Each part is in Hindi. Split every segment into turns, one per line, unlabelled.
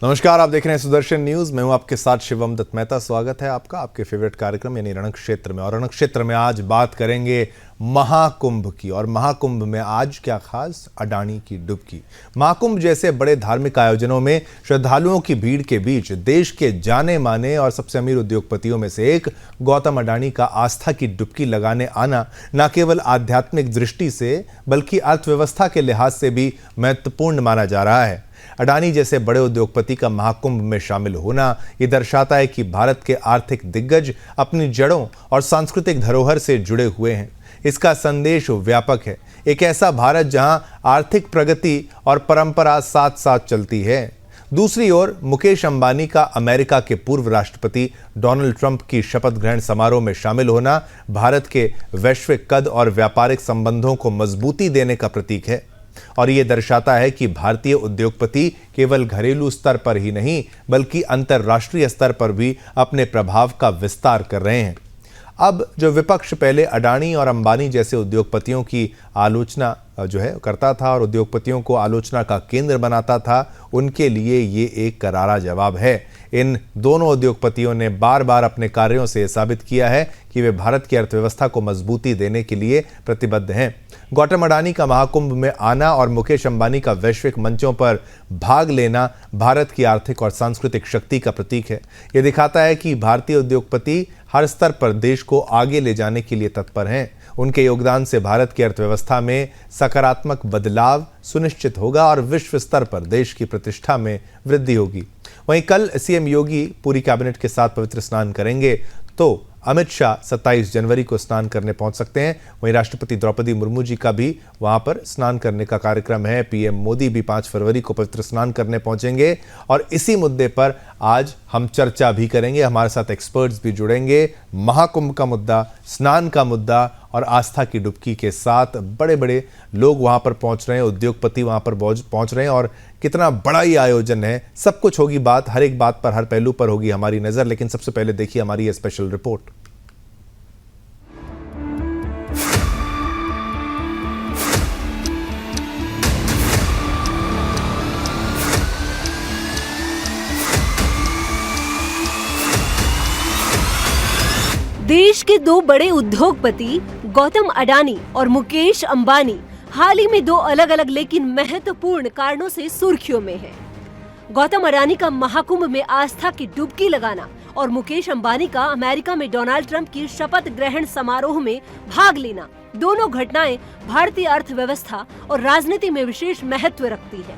नमस्कार, आप देख रहे हैं सुदर्शन न्यूज। मैं हूं आपके साथ शिवम दत्त मेहता। स्वागत है आपका आपके फेवरेट कार्यक्रम यानी रणक्षेत्र में। और रणक्षेत्र में आज बात करेंगे महाकुंभ की। और महाकुंभ में आज क्या खास? अडानी की डुबकी। महाकुंभ जैसे बड़े धार्मिक आयोजनों में श्रद्धालुओं की भीड़ के बीच देश के जाने माने और सबसे अमीर उद्योगपतियों में से एक गौतम अडानी का आस्था की डुबकी लगाने आना न केवल आध्यात्मिक दृष्टि से बल्कि अर्थव्यवस्था के लिहाज से भी महत्वपूर्ण माना जा रहा है। अडानी जैसे बड़े उद्योगपति का महाकुंभ में शामिल होना ये दर्शाता है कि भारत के आर्थिक दिग्गज अपनी जड़ों और सांस्कृतिक धरोहर से जुड़े हुए हैं। इसका संदेश व्यापक है, एक ऐसा भारत जहां आर्थिक प्रगति और परंपरा साथ साथ चलती है। दूसरी ओर मुकेश अंबानी का अमेरिका के पूर्व राष्ट्रपति डोनाल्ड ट्रंप की शपथ ग्रहण समारोह में शामिल होना भारत के वैश्विक कद और व्यापारिक संबंधों को मजबूती देने का प्रतीक है। और यह दर्शाता है कि भारतीय उद्योगपति केवल घरेलू स्तर पर ही नहीं बल्कि अंतर्राष्ट्रीय स्तर पर भी अपने प्रभाव का विस्तार कर रहे हैं। अब जो विपक्ष पहले अडानी और अंबानी जैसे उद्योगपतियों की आलोचना करता था और उद्योगपतियों को आलोचना का केंद्र बनाता था, उनके लिए ये एक करारा जवाब है। इन दोनों उद्योगपतियों ने बार बार अपने कार्यों से साबित किया है कि वे भारत की अर्थव्यवस्था को मजबूती देने के लिए प्रतिबद्ध हैं। गौतम अडानी का महाकुंभ में आना और मुकेश अंबानी का वैश्विक मंचों पर भाग लेना भारत की आर्थिक और सांस्कृतिक शक्ति का प्रतीक है। यह दिखाता है कि भारतीय उद्योगपति हर स्तर पर देश को आगे ले जाने के लिए तत्पर हैं। उनके योगदान से भारत की अर्थव्यवस्था में सकारात्मक बदलाव सुनिश्चित होगा और विश्व स्तर पर देश की प्रतिष्ठा में वृद्धि होगी। वहीं कल सीएम योगी पूरी कैबिनेट के साथ पवित्र स्नान करेंगे, तो अमित शाह 27 जनवरी को स्नान करने पहुंच सकते हैं। वहीं राष्ट्रपति द्रौपदी मुर्मू जी का भी वहां पर स्नान करने का कार्यक्रम है। पीएम मोदी भी 5 फरवरी को पवित्र स्नान करने पहुंचेंगे। और इसी मुद्दे पर आज हम चर्चा भी करेंगे। हमारे साथ एक्सपर्ट्स भी जुड़ेंगे। महाकुंभ का मुद्दा, स्नान का मुद्दा और आस्था की डुबकी के साथ बड़े बड़े लोग वहां पर पहुंच रहे हैं, उद्योगपति वहां पर पहुंच रहे हैं और कितना बड़ा ये आयोजन है। सब कुछ होगी बात, हर एक बात पर, हर पहलू पर होगी हमारी नजर। लेकिन सबसे पहले देखिए हमारी ये स्पेशल रिपोर्ट।
देश के दो बड़े उद्योगपति गौतम अडानी और मुकेश अंबानी हाल ही में दो अलग अलग लेकिन महत्वपूर्ण कारणों से सुर्खियों में हैं। गौतम अडानी का महाकुंभ में आस्था की डुबकी लगाना और मुकेश अंबानी का अमेरिका में डोनाल्ड ट्रंप की शपथ ग्रहण समारोह में भाग लेना, दोनों घटनाएं भारतीय अर्थव्यवस्था और राजनीति में विशेष महत्व रखती है।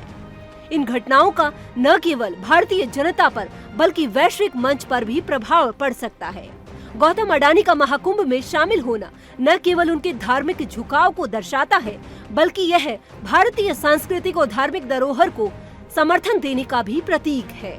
इन घटनाओं का न केवल भारतीय जनता पर बल्कि वैश्विक मंच पर भी प्रभाव पड़ सकता है। गौतम अडानी का महाकुंभ में शामिल होना न केवल उनके धार्मिक झुकाव को दर्शाता है बल्कि यह भारतीय सांस्कृतिक और धार्मिक धरोहर को समर्थन देने का भी प्रतीक है।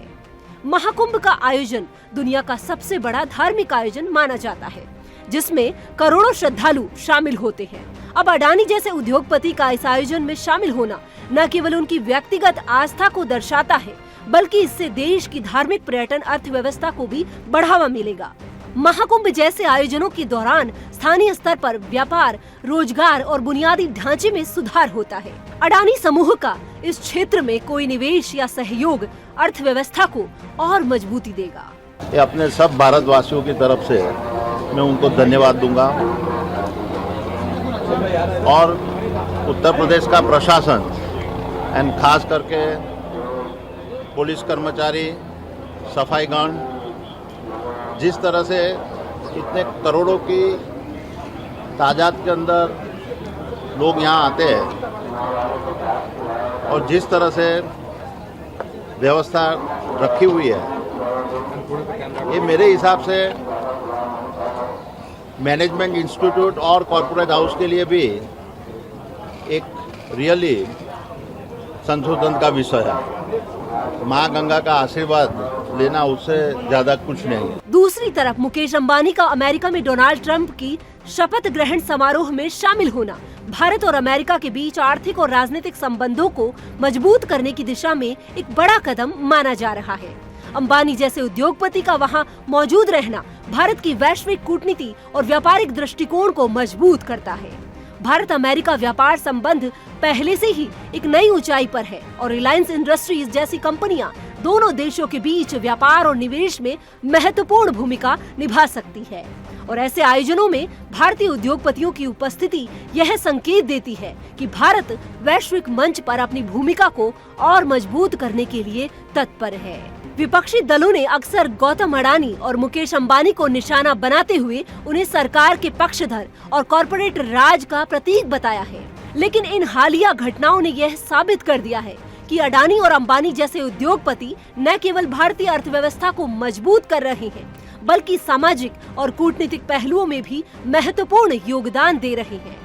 महाकुंभ का आयोजन दुनिया का सबसे बड़ा धार्मिक आयोजन माना जाता है, जिसमें करोड़ों श्रद्धालु शामिल होते हैं। अब अडानी जैसे उद्योगपति का इस आयोजन में शामिल होना न केवल उनकी व्यक्तिगत आस्था को दर्शाता है बल्कि इससे देश की धार्मिक पर्यटन अर्थव्यवस्था को भी बढ़ावा मिलेगा। महाकुंभ जैसे आयोजनों के दौरान स्थानीय स्तर पर व्यापार, रोजगार और बुनियादी ढांचे में सुधार होता है। अडानी समूह का इस क्षेत्र में कोई निवेश या सहयोग अर्थव्यवस्था को और मजबूती देगा।
ये अपने सब भारतवासियों की तरफ से मैं उनको धन्यवाद दूंगा और उत्तर प्रदेश का प्रशासन एंड खास करके पुलिस कर्मचारी, सफाईगण, जिस तरह से इतने करोड़ों की तादाद के अंदर लोग यहाँ आते हैं और जिस तरह से व्यवस्था रखी हुई है, ये मेरे हिसाब से मैनेजमेंट इंस्टीट्यूट और कॉरपोरेट हाउस के लिए भी एक रियली संशोधन का विषय है। माँ गंगा का आशीर्वाद लेना उससे ज्यादा कुछ नहीं है।
दूसरी तरफ मुकेश अंबानी का अमेरिका में डोनाल्ड ट्रंप की शपथ ग्रहण समारोह में शामिल होना भारत और अमेरिका के बीच आर्थिक और राजनीतिक संबंधों को मजबूत करने की दिशा में एक बड़ा कदम माना जा रहा है। अंबानी जैसे उद्योगपति का वहां मौजूद रहना भारत की वैश्विक कूटनीति और व्यापारिक दृष्टिकोण को मजबूत करता है। भारत अमेरिका व्यापार संबंध पहले से ही एक नई ऊंचाई पर है और रिलायंस इंडस्ट्रीज जैसी कंपनियां दोनों देशों के बीच व्यापार और निवेश में महत्वपूर्ण भूमिका निभा सकती है। और ऐसे आयोजनों में भारतीय उद्योगपतियों की उपस्थिति यह संकेत देती है कि भारत वैश्विक मंच पर अपनी भूमिका को और मजबूत करने के लिए तत्पर है। विपक्षी दलों ने अक्सर गौतम अडानी और मुकेश अंबानी को निशाना बनाते हुए उन्हें सरकार के पक्षधर और कॉरपोरेट राज का प्रतीक बताया है। लेकिन इन हालिया घटनाओं ने यह साबित कर दिया है कि अडानी और अंबानी जैसे उद्योगपति न केवल भारतीय अर्थव्यवस्था को मजबूत कर रहे हैं, बल्कि सामाजिक और कूटनीतिक पहलुओं में भी महत्वपूर्ण योगदान दे रहे हैं।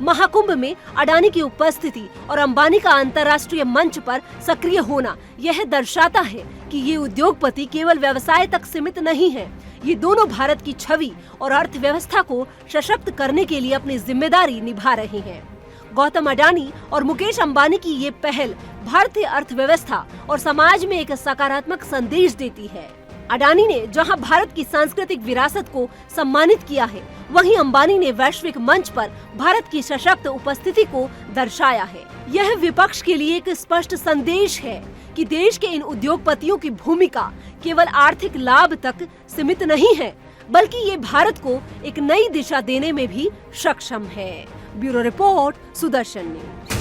महाकुंभ में अडानी की उपस्थिति और अंबानी का अंतर्राष्ट्रीय मंच पर सक्रिय होना यह दर्शाता है कि ये उद्योगपति केवल व्यवसाय तक सीमित नहीं है। ये दोनों भारत की छवि और अर्थव्यवस्था को सशक्त करने के लिए अपनी जिम्मेदारी निभा रहे हैं। गौतम अडानी और मुकेश अंबानी की ये पहल भारतीय अर्थव्यवस्था और समाज में एक सकारात्मक संदेश देती है। अडानी ने जहां भारत की सांस्कृतिक विरासत को सम्मानित किया है, वहीं अंबानी ने वैश्विक मंच पर भारत की सशक्त उपस्थिति को दर्शाया है। यह विपक्ष के लिए एक स्पष्ट संदेश है कि देश के इन उद्योगपतियों की भूमिका केवल आर्थिक लाभ तक सीमित नहीं है, बल्कि ये भारत को एक नई दिशा देने में भी सक्षम है। Bureau report, Sudarshan news.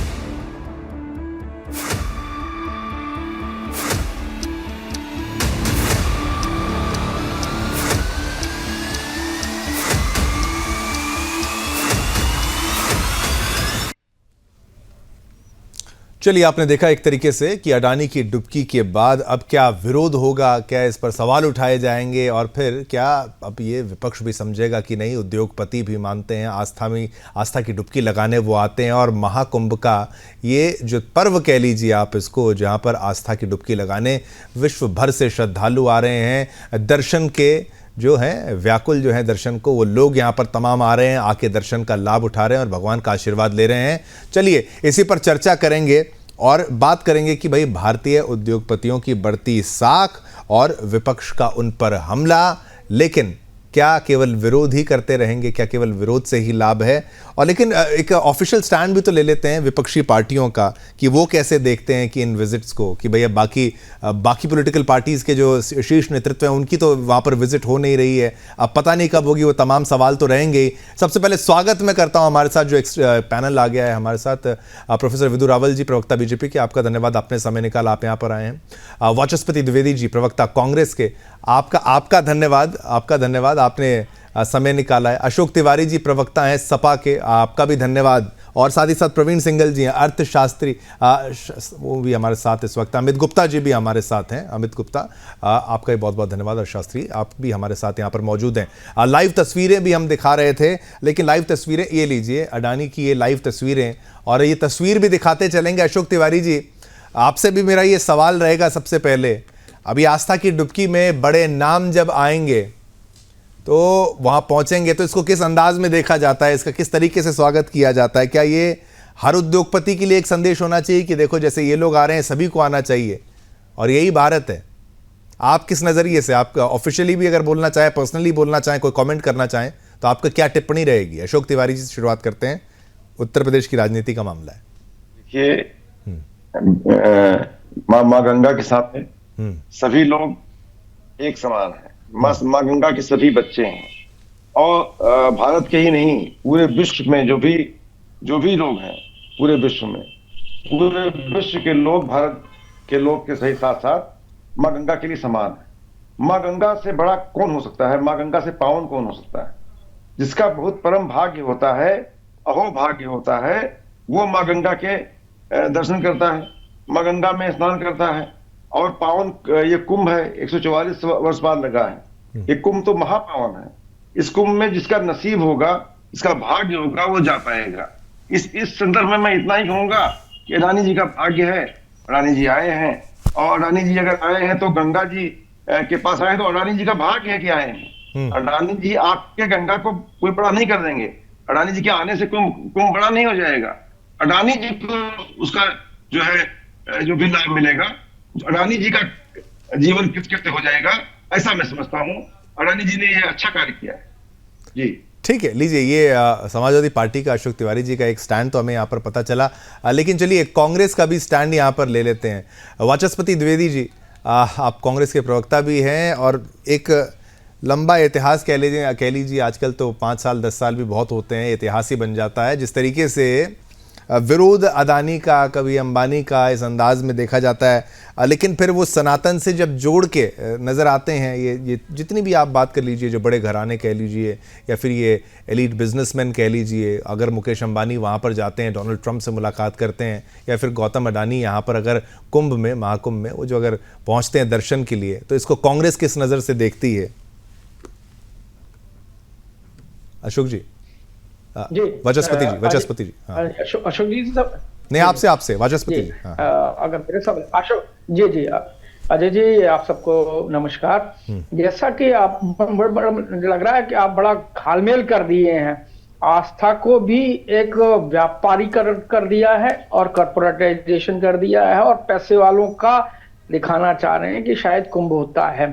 चलिए, आपने देखा एक तरीके से कि अडानी की डुबकी के बाद अब क्या विरोध होगा, क्या इस पर सवाल उठाए जाएंगे और फिर क्या अब ये विपक्ष भी समझेगा कि नहीं, उद्योगपति भी मानते हैं, आस्था की डुबकी लगाने वो आते हैं। और महाकुंभ का ये जो पर्व कह लीजिए आप इसको, जहाँ पर आस्था की डुबकी लगाने विश्व भर से श्रद्धालु आ रहे हैं, दर्शन के जो हैं व्याकुल जो हैं दर्शन को, वो लोग यहाँ पर तमाम आ रहे हैं, आके दर्शन का लाभ उठा रहे हैं और भगवान का आशीर्वाद ले रहे हैं। चलिए, इसी पर चर्चा करेंगे और बात करेंगे कि भाई भारतीय उद्योगपतियों की बढ़ती साख और विपक्ष का उन पर हमला, लेकिन क्या केवल विरोध ही करते रहेंगे, क्या केवल विरोध से ही लाभ है? और लेकिन एक ऑफिशियल स्टैंड भी तो ले लेते हैं विपक्षी पार्टियों का कि वो कैसे देखते हैं कि इन विजिट्स को, कि भैया बाकी पॉलिटिकल पार्टीज़ के जो शीर्ष नेतृत्व है उनकी तो वहाँ पर विजिट हो नहीं रही है, अब पता नहीं कब होगी, वो तमाम सवाल तो रहेंगे ही। सबसे पहले स्वागत मैं करता हूँ हमारे साथ जो पैनल आ गया है हमारे साथ, प्रोफेसर विदु रावल जी, प्रवक्ता बीजेपी के, आपका धन्यवाद, आपने समय निकाला, आप यहाँ पर आए हैं। वाचस्पति द्विवेदी जी, प्रवक्ता कांग्रेस के, आपका धन्यवाद, आपने समय निकाला है। अशोक तिवारी जी, प्रवक्ता हैं सपा के, आपका भी धन्यवाद। और साथ ही साथ प्रवीण सिंघल जी हैं, अर्थशास्त्री, वो भी हमारे साथ इस वक्त। अमित गुप्ता जी भी हमारे साथ हैं। अमित गुप्ता, आपका भी बहुत बहुत धन्यवाद। अर्थशास्त्री, आप भी हमारे साथ यहाँ पर मौजूद हैं। लाइव तस्वीरें भी हम दिखा रहे थे, लेकिन लाइव तस्वीरें ये लीजिए, अडानी की ये लाइव तस्वीरें, और ये तस्वीर भी दिखाते चलेंगे। अशोक तिवारी जी, आपसे भी मेरा ये सवाल रहेगा सबसे पहले, अभी आस्था की डुबकी में बड़े नाम जब आएंगे तो वहां पहुंचेंगे तो इसको किस अंदाज में देखा जाता है, इसका किस तरीके से स्वागत किया जाता है? क्या ये हर उद्योगपति के लिए एक संदेश होना चाहिए कि देखो जैसे ये लोग आ रहे हैं सभी को आना चाहिए और यही भारत है? आप किस नजरिए से, आप ऑफिशियली भी अगर बोलना चाहें, पर्सनली बोलना चाहें, कोई कमेंट करना चाहें, तो आपका क्या टिप्पणी रहेगी? अशोक तिवारी जी से शुरुआत करते हैं, उत्तर प्रदेश की राजनीति का मामला है।
देखिए, माँ गंगा के सामने सभी लोग एक समान हैं। माँ गंगा के सभी बच्चे हैं और भारत के ही नहीं, पूरे विश्व में जो भी लोग हैं, पूरे विश्व के लोग भारत के लोग के सही साथ साथ माँ गंगा के लिए समान है। माँ गंगा से बड़ा कौन हो सकता है, माँ गंगा से पावन कौन हो सकता है? जिसका बहुत परम भाग्य होता है, अहोभाग्य होता है, वो माँ गंगा के दर्शन करता है, माँ गंगा में स्नान करता है। और पावन ये कुंभ है, 144 वर्ष बाद लगा है। ये कुंभ तो महापावन है। इस कुंभ में जिसका नसीब होगा, इसका भाग्य होगा, वो जा पाएगा। इस संदर्भ में मैं इतना ही कहूंगा कि अडानी जी का भाग्य है, अडानी जी आए हैं, और अडानी जी अगर आए हैं तो गंगा जी के पास आए तो अडानी जी का भाग्य है कि आए हैं। अडानी जी आपके गंगा को कोई बड़ा नहीं कर देंगे, अडानी जी के आने से कुंभ बड़ा नहीं हो जाएगा। अडानी जी को उसका जो भी लाभ मिलेगा, अडानी जी का जीवन कृतकृत्य हो जाएगा, ऐसा मैं समझता हूं। अडानी जी ने यह अच्छा कार्य किया है जी।
ठीक है, लीजिए, ये समाजवादी पार्टी का अशोक तिवारी जी का एक स्टैंड तो हमें यहाँ पर पता चला, लेकिन चलिए कांग्रेस का भी स्टैंड यहाँ पर ले लेते हैं। वाचस्पति द्विवेदी जी, आप कांग्रेस के प्रवक्ता भी हैं और एक लंबा इतिहास कह लीजिए आजकल तो 5 साल 10 साल भी बहुत होते हैं, इतिहास ही बन जाता है। जिस तरीके से विरोध अदानी का, कभी अंबानी का इस अंदाज में देखा जाता है, लेकिन फिर वो सनातन से जब जोड़ के नज़र आते हैं, ये जितनी भी आप बात कर लीजिए, जो बड़े घराने कह लीजिए या फिर ये एलीट बिजनेसमैन कह लीजिए, अगर मुकेश अंबानी वहाँ पर जाते हैं, डोनाल्ड ट्रंप से मुलाकात करते हैं, या फिर गौतम अडानी यहाँ पर अगर कुंभ में, महाकुंभ में वो जो अगर पहुँचते हैं दर्शन के लिए, तो इसको कांग्रेस किस नज़र से देखती है? अशोक जी, वाचस्पति जी, हाँ।
अशोक जी सब
नहीं, आपसे वाचस्पति जी, हाँ।
अगर मेरे सामने अशोक जी अजय जी, आप सबको नमस्कार। जैसा कि आप लग रहा है कि आप बड़ा घालमेल कर दिए हैं, आस्था को भी एक व्यापारीकरण कर दिया है और कॉर्पोरेटाइजेशन कर दिया है और पैसे वालों का दिखाना चाह रहे हैं कि शायद कुंभ होता है।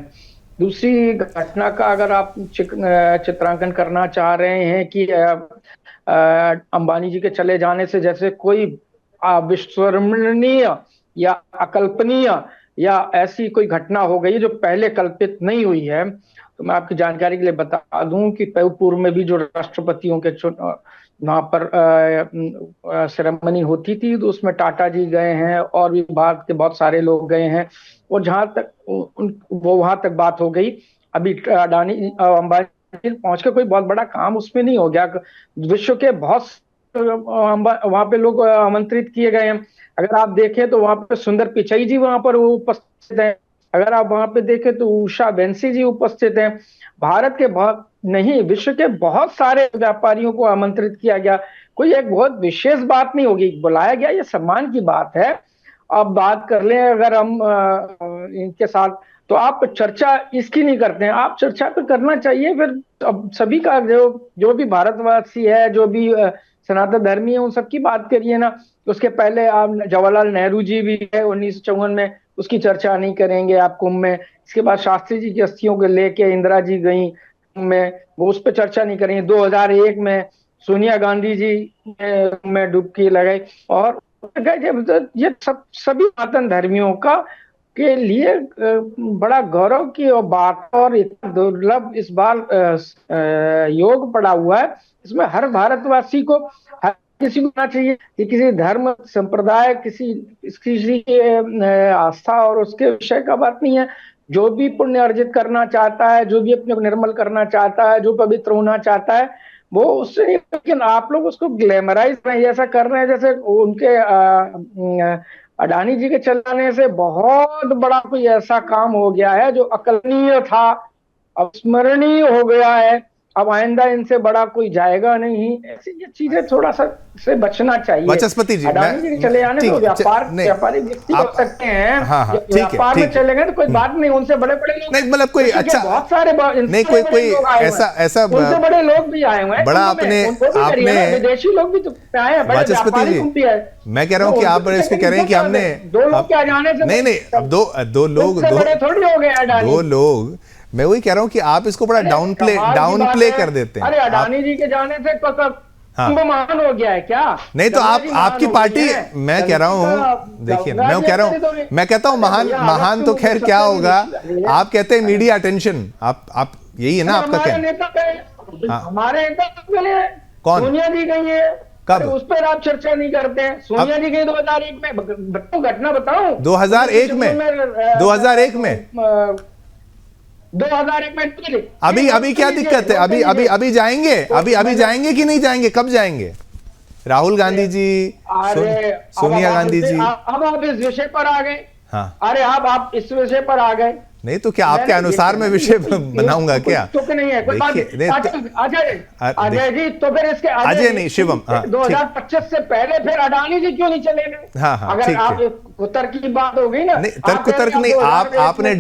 दूसरी घटना का अगर आप चित्रांकन करना चाह रहे हैं कि अंबानी जी के चले जाने से जैसे कोई अविस्मरणीय या अकल्पनीय या ऐसी कोई घटना हो गई जो पहले कल्पित नहीं हुई है, तो मैं आपकी जानकारी के लिए बता दूं कि पूर्व में भी जो राष्ट्रपतियों के वहां पर सेरेमनी होती थी, तो उसमें टाटा जी गए हैं और भी भारत के बहुत सारे लोग गए हैं, और जहां तक वो वहां तक बात हो गई। अभी अडानी अंबानी पहुंच के कोई बहुत बड़ा काम उसमें नहीं हो गया। विश्व के बहुत वहां पे लोग आमंत्रित किए गए हैं। अगर आप देखें तो वहां पे सुंदर पिचाई जी वहां पर उपस्थित हैं। अगर आप वहां पे देखें तो उषा बेंसी जी उपस्थित हैं। भारत के बहुत नहीं, विश्व के बहुत सारे व्यापारियों को आमंत्रित किया गया। कोई एक बहुत विशेष बात नहीं होगी, बुलाया गया, ये सम्मान की बात है। अब बात कर लें अगर हम इनके साथ, तो आप चर्चा इसकी नहीं करते हैं, आप चर्चा तो करना चाहिए। फिर अब सभी का जो भी भारतवासी है, जो भी सनातन धर्मी है, उन सबकी बात करिए ना। उसके पहले आप जवाहरलाल नेहरू जी भी है 1954 में, उसकी चर्चा नहीं करेंगे आप कुंभ में। इसके बाद शास्त्री जी की अस्थियों को लेके इंदिरा जी गई में, वो उस पर चर्चा नहीं करेंगे। 2001 में सोनिया गांधी जी में डुबकी लगाई, और ये सभी सनातन धर्मियों का के लिए बड़ा गौरव की बात, और इतना दुर्लभ इस बार योग पड़ा हुआ है। इसमें हर भारतवासी को, हर किसी को होना चाहिए कि किसी धर्म संप्रदाय, किसी आस्था और उसके विषय का बात नहीं है। जो भी पुण्य अर्जित करना चाहता है, जो भी अपने को निर्मल करना चाहता है, जो पवित्र होना चाहता है, वो उससे नहीं। लेकिन आप लोग उसको ग्लैमराइज ऐसा कर रहे हैं जैसे उनके अडानी जी के चलाने से बहुत बड़ा कोई ऐसा काम हो गया है जो अकल्पनीय था, अविस्मरणीय हो गया है। अब आइंदा इनसे बड़ा कोई जाएगा नहीं। ऐसी ये चीजें थोड़ा सा से बचना चाहिए।
वाचस्पति जी,
अडानी जी चले जाने तो व्यापारी व्यक्ति हो सकते हैं, व्यापार में चले गए तो कोई बात नहीं, उनसे बड़े बड़े लोग
नहीं, मतलब कोई अच्छा
बहुत सारे
नहीं, कोई ऐसा
उनसे बड़े लोग भी आए हुए हैं।
बड़ा आपने
विदेशी लोग भी तो आए हैं।
वाचस्पति जी, मैं कह रहा हूँ कि आप इसको कह रहे हैं कि हमने
दो लोग क्या जाने से
नहीं, दो लोग
थोड़ी हो गए अडानी,
2 लोग। मैं वही कह रहा हूँ कि आप इसको बड़ा डाउन प्ले कर देते हैं।
अरे अडानी जी के जाने से कुंभ महान हो गया है क्या?
नहीं तो आपकी पार्टी, मैं कह रहा हूँ, देखिए मैं कह रहा हूँ, मैं कहता हूँ महान तो खैर क्या होगा, आप कहते हैं मीडिया अटेंशन, आप यही है ना आपका कहना?
हमारे नेता
कौन?
सोनिया जी गई है,
कब?
उस पर आप चर्चा नहीं करते हैं। सोनिया जी गई 2001 में, घटना बताऊं?
2001 में 2001 में
2001 में
अभी क्या दिक्कत है? अभी जाएंगे, अभी जाएंगे कि नहीं जाएंगे? कब जाएंगे? राहुल गांधी जी, सोनिया गांधी जी।
अब आप इस विषय पर आ गए।
हाँ,
अरे आप इस विषय पर आ गए।
नहीं तो क्या आपके अनुसार मैं विषय बनाऊंगा क्या?
तो नहीं है कोई बात नहीं। अजय जी, तो फिर इसके
अजय नहीं, शिवम,
2025 से पहले फिर अडानी जी क्यों नहीं चले गए?
हाँ,
अगर आप तर्क की बात हो गई ना,
नहीं तर्क नहीं, आपने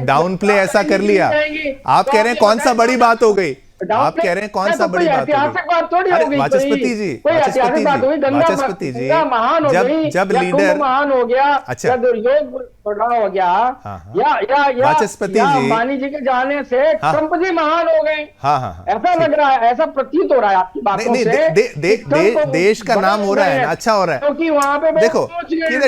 डाउन प्ले ऐसा कर लिया। आप कह रहे हैं कौन सा बड़ी बात हो गई? आप कह रहे हैं कौन सा बड़ी बात होगी?
ऐतिहासिक बात थोड़ी होगी,
वाचस्पति जी, वाचस्पति जी,
महान हो गई,
जब लीडर
महान हो गया,
अच्छा
योग बड़ा हो गया, या
वाचस्पति जी,
अंबानी जी के जाने से ट्रंप जी महान हो गए। ऐसा लग रहा है, ऐसा प्रतीत हो रहा है आपकी बातों से।
देश का नाम हो रहा है ना, अच्छा हो रहा है,
क्योंकि वहां पे
देखो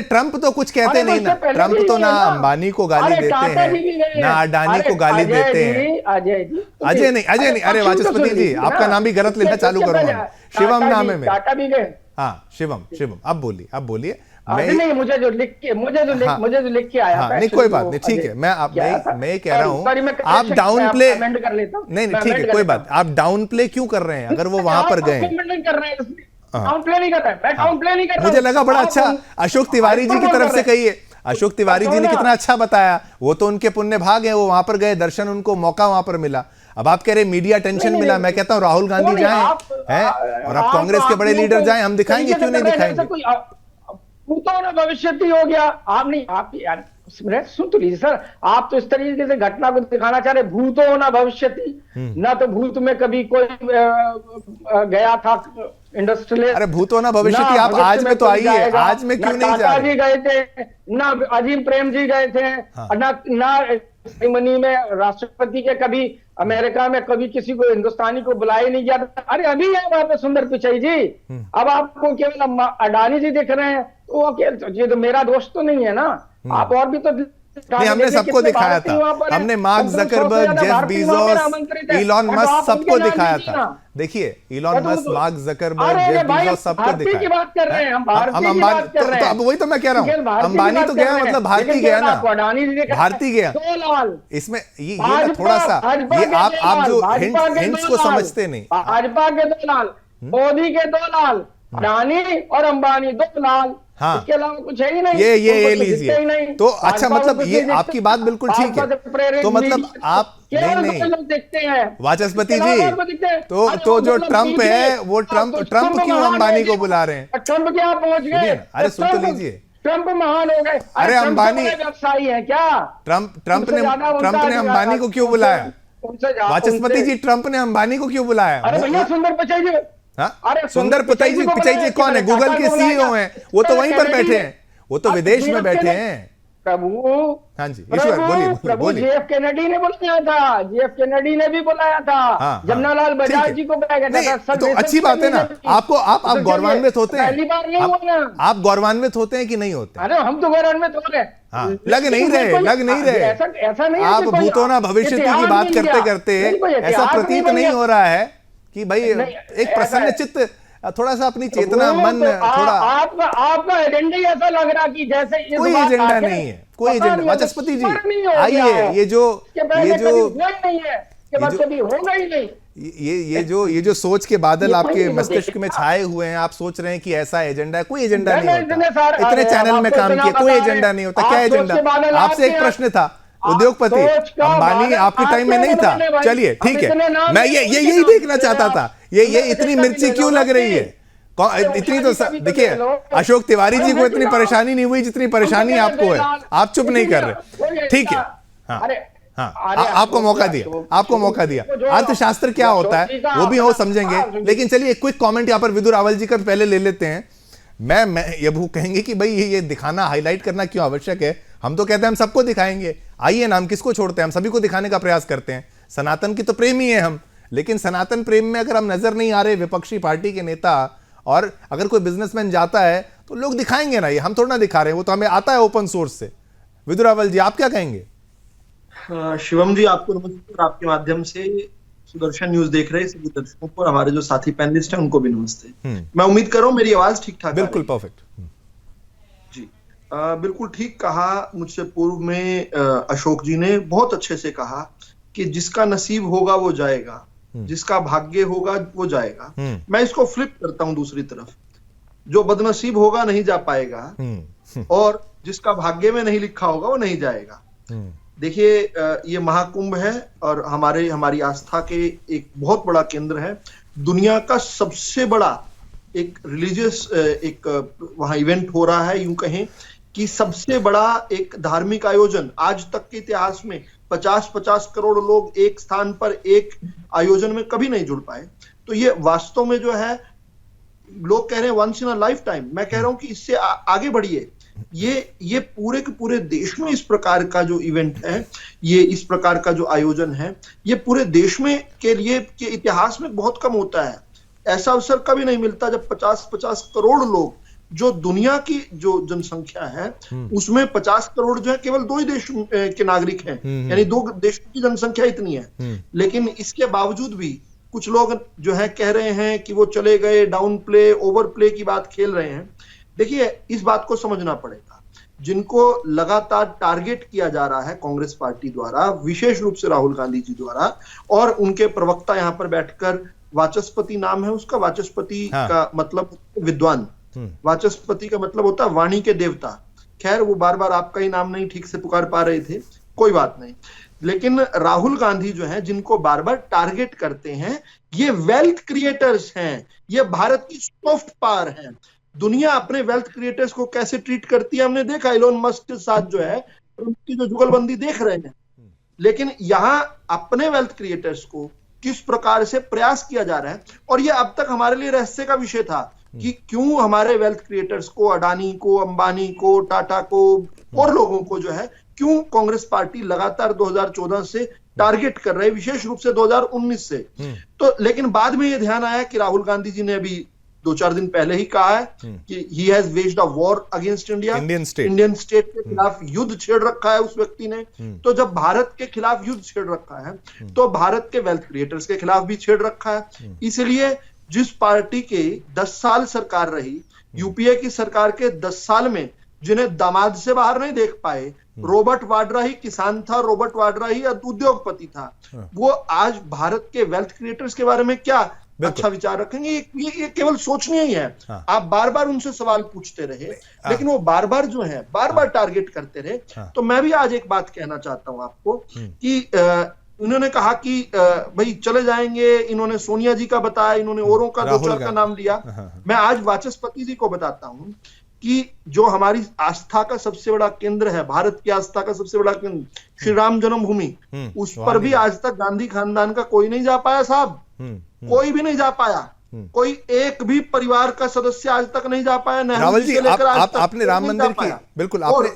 ट्रंप तो कुछ कहते नहीं ना, ट्रंप तो ना अंबानी को गाली देते हैं ना अडानी को गाली देते हैं। अजय नहीं, अरे वाचस्पति जी आपका नाम भी गलत लेना चालू करूंगा, शिवम नाम है मेरा।
टाटा भी गए।
हाँ शिवम, अब बोलिए।
नहीं, मुझे जो लिख के आया था,
नहीं कोई बात नहीं, ठीक है, मैं कह रहा हूँ आप डाउन प्ले
कर लेता हूं।
नहीं ठीक है, कोई बात, आप डाउन प्ले क्यों कर रहे हैं अगर वो वहां पर गए?
डाउन प्ले नहीं कर रहा है, मैं डाउन प्ले नहीं कर रहा।
मुझे लगा बड़ा अच्छा अशोक तिवारी जी की तरफ से कहिए, अशोक तिवारी जी ने कितना अच्छा बताया, वो तो उनके पुण्य भाग है, वो वहां पर गए, दर्शन उनको मौका वहां पर मिला। अब आप कह रहे मीडिया टेंशन मिला, मैं कहता हूं राहुल गांधी जाएं हैं और आप कांग्रेस के बड़े लीडर जाएं, हम दिखाएंगे, क्यों नहीं दिखाएंगे?
भूतों ने भविष्यति हो गया। आप नहीं, आप यार सुन तो लीजिए सर, आप तो इस तरीके से घटना को दिखाना चाह रहे, भूतों ना भविष्यति। ना तो भूत में कभी कोई गया था इंडस्ट्रियलिस्ट,
अरे भूतों ना भविष्यति, आप आज में तो आइए, आज में क्यों नहीं जा रहे?
जी गए थे, ना अजीम प्रेम जी गए थे, ना सेरेमनी में राष्ट्रपति के कभी अमेरिका में कभी किसी को हिंदुस्तानी को बुलाया नहीं गया था। अरे अभी है वहां पे सुंदर पिचाई जी, अब आपको केवल अडानी जी दिख रहे हैं, तो ये तो मेरा दोस्त तो नहीं है ना, आप और भी तो
नहीं, हमने सबको दिखाया था, हमने mark Zuckerberg, Jeff Bezos, Elon Musk सबको दिखाया था। देखिए Elon Musk, mark Zuckerberg, Jeff Bezos सबको दिखाया।
की बात कर रहे हैं हम,
तो अब वही तो मैं कह रहा हूँ, अंबानी तो गया, मतलब भारती गया ना, भारती गया। इसमें ये ना थोड़ा सा ये आप जो हिंट्स को समझते नहीं।
भाजपा के 2 लाल, मोदी के 2 लाल, अडानी और अंबानी 2 लाल, इसके अलावा कुछ है ही नहीं।
ये लीजिए तो अच्छा, मतलब ये आपकी बात बिल्कुल ठीक है, तो मतलब आप नहीं
देखते हैं
वाचस्पति जी, तो जो ट्रंप है वो ट्रंप क्यों अंबानी को बुला रहे हैं?
ट्रंप क्या पहुंच गए?
अरे सुन तो लीजिए,
ट्रंप महान हो गए।
अरे अंबानी
व्यवसायी है क्या?
ट्रंप ने अंबानी को क्यों बुलाया? वाचस्पति जी, ट्रंप ने अंबानी को क्यों बुलाया?
अरे भैया सुंदर पिचाई जी,
सुंदर पिचाई जी कौन है? गूगल के सीईओ हैं, वो तो वहीं पर बैठे हैं, वो तो विदेश में बैठे हैं।
प्रभु,
हाँ जी ईश्वर, बोलिए।
जेएफ केनेडी ने बुलाया था, जेएफ केनेडी ने भी बुलाया था, जमनालाल बजाज जी को बुलाया गया था।
तो अच्छी बात है ना, आप गौरवान्वित होते हैं,
पहली बार नहीं हुआ ना।
आप गौरवान्वित होते हैं कि नहीं होते?
अरे हम तो गौरवान्वित हो रहे हैं,
लग नहीं रहे।
ऐसा नहीं,
आप भूतों ना भविष्य की बात करते करते ऐसा प्रतीत नहीं हो रहा है कि भाई एक प्रसन्न चित्त, थोड़ा सा अपनी चेतना, मन थोड़ा
आपका एजेंडा ऐसा लग रहा कि जैसे
कोई एजेंडा नहीं है, कोई एजेंडा। वाचस्पति जी आइए, ये जो सोच के बादल आपके मस्तिष्क में छाए हुए हैं, आप सोच रहे हैं कि ऐसा एजेंडा है, कोई एजेंडा नहीं होता। इतने चैनल में काम किया, कोई एजेंडा नहीं होता। क्या एजेंडा? आपसे एक प्रश्न था, उद्योगपति अंबानी आपके टाइम में नहीं था, चलिए ठीक है, मैं यही देखना चाहता था, ये इतनी मिर्ची क्यों लग रही है? इतनी तो देखिए, अशोक तिवारी जी को इतनी परेशानी नहीं हुई जितनी परेशानी आपको है, आप चुप नहीं कर रहे, ठीक है। आपको मौका दिया। अर्थशास्त्र क्या होता है वो भी हो समझेंगे, लेकिन चलिए एक क्विक कमेंट यहाँ पर विदुर रावल जी का पहले ले लेते हैं। मैं ये कहेंगे कि भाई ये दिखाना, हाईलाइट करना क्यों आवश्यक है? हम तो कहते हैं हम सबको दिखाएंगे, आइए ना, हम किसको छोड़ते हैं, हम सभी को दिखाने का प्रयास करते हैं। सनातन की तो प्रेमी है हम, लेकिन सनातन प्रेम में अगर हम नजर नहीं आ रहे विपक्षी पार्टी के नेता, और अगर कोई बिजनेसमैन जाता है तो लोग दिखाएंगे ना, ये हम थोड़ा ना दिखा रहे हैं, वो तो हमें आता है ओपन सोर्स से। विदुर रावल जी आप क्या कहेंगे?
शिवम जी आपको नमस्ते, और आपके माध्यम से सुदर्शन न्यूज देख रहे सभी दर्शकों को, हमारे जो साथी पैनलिस्ट हैं उनको भी नमस्ते। मैं उम्मीद कर रहा हूँ मेरी आवाज ठीक ठाक,
बिल्कुल परफेक्ट
जी। बिल्कुल ठीक कहा मुझसे पूर्व में अशोक जी ने, बहुत अच्छे से कहा कि जिसका नसीब होगा वो जाएगा, जिसका भाग्य होगा वो जाएगा। मैं इसको फ्लिप करता हूं दूसरी तरफ, जो बदनसीब होगा नहीं जा पाएगा, और जिसका भाग्य में नहीं लिखा होगा वो नहीं जाएगा। देखिए ये महाकुंभ है और हमारी आस्था के एक बहुत बड़ा केंद्र है। दुनिया का सबसे बड़ा एक रिलीजियस एक वहां इवेंट हो रहा है, यूं कहें कि सबसे बड़ा एक धार्मिक आयोजन आज तक के इतिहास में 50-50 करोड़ लोग एक स्थान पर एक आयोजन में कभी नहीं जुड़ पाए। तो ये वास्तव में जो है, लोग कह रहे हैं once in a lifetime, मैं कह रहा हूं कि इससे आगे बढ़िए। ये पूरे के पूरे देश में इस प्रकार का जो इवेंट है, ये इस प्रकार का जो आयोजन है, ये पूरे देश में के लिए के इतिहास में बहुत कम होता है। ऐसा अवसर कभी नहीं मिलता जब 50-50 करोड़ लोग, जो दुनिया की जो जनसंख्या है उसमें 50 करोड़ जो है केवल 2 ही देश के नागरिक हैं, यानी 2 देशों की जनसंख्या इतनी है। लेकिन इसके बावजूद भी कुछ लोग जो है कह रहे हैं कि वो चले गए, डाउन प्ले, ओवर प्ले की बात खेल रहे हैं। देखिए, इस बात को समझना पड़ेगा, जिनको लगातार टारगेट किया जा रहा है कांग्रेस पार्टी द्वारा, विशेष रूप से राहुल गांधी जी द्वारा, और उनके प्रवक्ता यहां पर बैठकर, वाचस्पति नाम है उसका, वाचस्पति का मतलब विद्वान, वाचस्पति का मतलब होता है वाणी के देवता। खैर, वो बार बार आपका ही नाम नहीं ठीक से पुकार पा रहे थे, कोई बात नहीं। लेकिन राहुल गांधी जो है, जिनको बार बार टारगेट करते हैं, ये वेल्थ क्रिएटर्स हैं, ये भारत की सॉफ्ट पावर है। दुनिया अपने वेल्थ क्रिएटर्स को कैसे ट्रीट करती है हमने देखा, इलोन मस्क के साथ जो है उनकी जो जुगलबंदी देख रहे हैं। लेकिन यहां अपने वेल्थ क्रिएटर्स को किस प्रकार से प्रयास किया जा रहा है, और ये अब तक हमारे लिए रहस्य का विषय था कि क्यों हमारे वेल्थ क्रिएटर्स को, अडानी को, अंबानी को, टाटा को और लोगों को जो है, क्यों कांग्रेस पार्टी लगातार 2014 से टारगेट कर रहे, विशेष रूप से 2019 से। तो लेकिन बाद में ये ध्यान आया कि राहुल गांधी जी ने अभी 2-4 दिन पहले ही कहा है कि he has waged a war against India, Indian state के खिलाफ युद्ध छेड़ रखा है उस व्यक्ति ने। तो जब भारत के खिलाफ युद्ध छेड़ रखा है, तो भारत के वेल्थ क्रिएटर्स के खिलाफ भी छेड़ रखा है। इसलिए जिस पार्टी के 10 साल सरकार रही, यूपीए की सरकार के 10 साल में जिन्हें दामाद से बाहर नहीं देख पाए, रॉबर्ट वाड्रा ही किसान था, रॉबर्ट वाड्रा ही उद्योगपति था, वो आज भारत के वेल्थ क्रिएटर्स के बारे में क्या अच्छा विचार रखेंगे? ये केवल सोचनीय ही है। आप बार बार उनसे सवाल पूछते रहे, लेकिन वो बार बार जो है बार बार टारगेट करते रहे। तो मैं भी आज एक बात कहना चाहता हूं आपको कि उन्होंने कहा कि भाई चले जाएंगे, इन्होंने सोनिया जी का बताया, इन्होंने औरों का 2-4 का नाम लिया। मैं आज वाचस्पति जी को बताता हूं कि जो हमारी आस्था का सबसे बड़ा केंद्र है, भारत की आस्था का सबसे बड़ा केंद्र श्री राम जन्मभूमि, उस पर भी आज तक गांधी खानदान का कोई नहीं जा पाया साहब, कोई भी नहीं जा पाया, कोई एक भी परिवार का सदस्य आज तक नहीं जा पाया।
रावल जी, आपने राम मंदिर की, बिल्कुल आपने,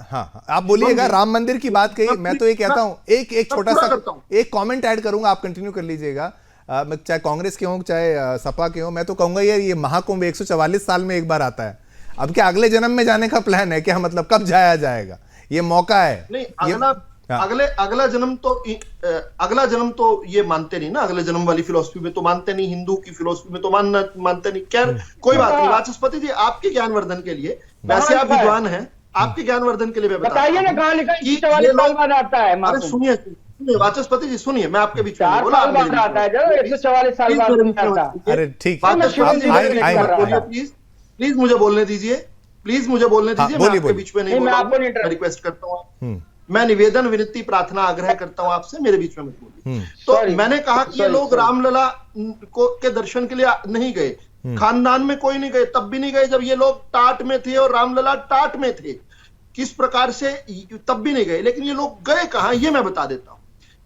हाँ आप बोलिएगा, राम मंदिर की बात कही। मैं तो ये कहता हूं, एक छोटा सा एक कमेंट ऐड करूंगा, आप कंटिन्यू कर लीजिएगा। चाहे कांग्रेस के हो चाहे सपा के हो, मैं तो कहूंगा यार, ये महाकुंभ 144 साल में एक बार आता है। अब क्या अगले जन्म में जाने का प्लान है क्या? मतलब कब जाया जाएगा? ये मौका है।
नहीं, अगला जन्म तो ये मानते नहीं ना, अगले जन्म वाली फिलोसफी में तो मानते नहीं, हिंदू की फिलोसफी में तो मानते नहीं। खैर, कोई बात नहीं। वाचस्पति जी, आपके ज्ञानवर्धन के लिए, वैसे आप विद्वान हैं, आपके ज्ञानवर्धन के लिए मैं बताइए ना, कहां लिखा है 44 साल बाद आता है? अरे सुनिए वाचस्पति जी, सुनिए, मैं आपके बीच में बोला, 144 साल बाद। अरे ठीक है, प्लीज मुझे बोलने दीजिए, प्लीज मुझे बोलने दीजिए। मैं आपके बीच में नहीं बोला, मैं रिक्वेस्ट करता हूँ, मैं निवेदन, विनती, प्रार्थना, आग्रह करता हूं आपसे, मेरे बीच में मत बोलिए। तो मैंने कहा कि ये लोग रामलला के दर्शन के लिए नहीं गए, खानदान में कोई नहीं गए, तब भी नहीं गए जब ये लोग टाट में थे और रामलला टाट में थे, किस प्रकार से तब भी नहीं गए। लेकिन ये लोग गए कहां, ये मैं बता देता हूं।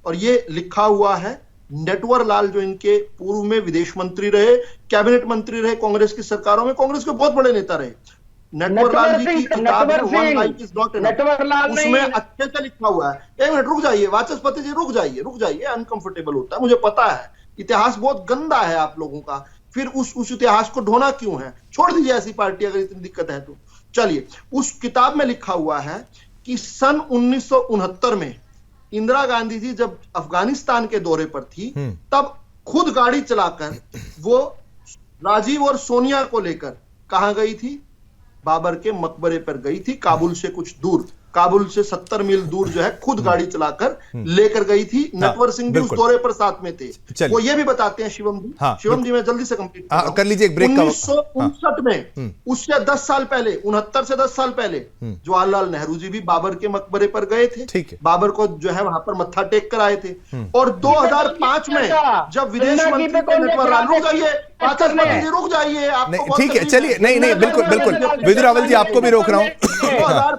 और ये लिखा हुआ है, नटवर लाल जो इनके पूर्व में विदेश मंत्री रहे, कैबिनेट मंत्री रहे कांग्रेस की सरकारों में, कांग्रेस के बहुत बड़े नेता रहे, नटवर लाल जी की किताब है one life is not enough, उसमें अच्छे से लिखा हुआ है। एक मिनट रुक जाइए वाचस्पति जी, रुक जाइए, अनकंफर्टेबल होता है, मुझे पता है इतिहास बहुत गंदा है आप लोगों का, फिर उस इतिहास को ढोना क्यों है? छोड़ दीजिए ऐसी पार्टी, अगर इतनी दिक्कत है तो। चलिए, उस किताब में लिखा हुआ है कि सन 1969 में इंदिरा गांधी जी जब अफगानिस्तान के दौरे पर थी, तब खुद गाड़ी चलाकर वो राजीव और सोनिया को लेकर कहां गई थी? बाबर के मकबरे पर गई थी, काबुल से कुछ दूर, काबुल से 70 मील दूर जो है, खुद गाड़ी चलाकर लेकर गई थी। नटवर सिंह भी उस दौरे पर साथ में थे। वो ये भी बताते हैं, शिवम जी मैं जल्दी से कंप्लीट कर लीजिए। 1959 में, उससे 10 साल पहले, 69 से 10 साल पहले, जवाहरलाल नेहरू जी भी बाबर के मकबरे पर गए थे, बाबर को जो है वहां पर मत्था टेक कर आए थे। और 2005 में जब विदेश मंत्री नटवर लाल, रुक जाइए आप,
ठीक है, चलिए, नहीं बिल्कुल विजय रावल जी, आपको भी रोक रहा हूँ,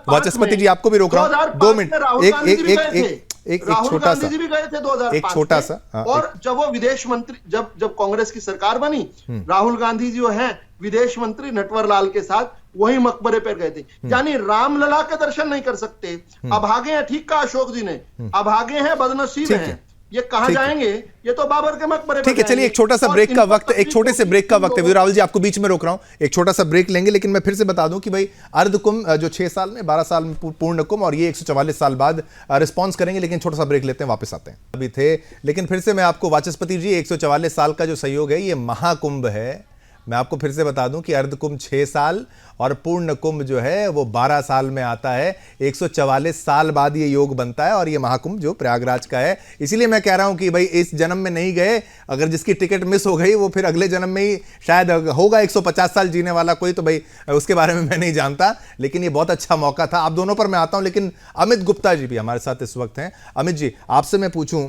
वाचस्पति जी आपको भी रोक रहा हूँ, 2 मिनट, एक
राहुल
छोटा
गांधी
सा
जी भी गए थे 2005
एक छोटा
में।
सा हाँ,
और जब वो विदेश मंत्री, जब कांग्रेस की सरकार बनी, राहुल गांधी जी जो हैं विदेश मंत्री नटवरलाल के साथ वही मकबरे पर गए थे। यानी रामलला के दर्शन नहीं कर सकते, अभागे हैं। ठीक कहा अशोक जी ने, अभागे हैं, बदनसीब
ठीक
हैं।
है।
ये कहां
ठीक है।
जाएंगे? ये तो बाबर के मकबरे पर
ठीक है, चलिए
जाएंगे।
एक छोटा सा
और
ब्रेक का
इनको
वक्त, एक छोटे से ब्रेक का वक्त है।
लोगों-
राहुल जी आपको बीच में रोक रहा हूं, एक छोटा सा ब्रेक लेंगे, लेकिन मैं फिर से बता दूं कि भाई अर्ध कुंभ जो 6 साल में, 12 साल में पूर्ण कुंभ, और ये 144 साल बाद रिस्पॉन्स करेंगे, लेकिन छोटा सा ब्रेक लेते हैं, वापस आते हैं। अभी थे, लेकिन फिर से मैं आपको वाचस्पति जी 144 साल का जो सहयोग है ये महाकुंभ है। मैं आपको फिर से बता दूं कि अर्ध कुंभ 6 साल और पूर्ण कुंभ जो है वो 12 साल में आता है। 144 साल बाद ये योग बनता है और ये महाकुंभ जो प्रयागराज का है। इसीलिए मैं कह रहा हूं कि भाई इस जन्म में नहीं गए, अगर जिसकी टिकट मिस हो गई वो फिर अगले जन्म में ही शायद होगा 150 साल जीने वाला कोई, तो भाई उसके बारे में मैं नहीं जानता, लेकिन ये बहुत अच्छा मौका था। आप दोनों पर मैं आता हूं, लेकिन अमित गुप्ता जी भी हमारे साथ इस वक्त हैं। अमित जी, आपसे मैं पूछूं,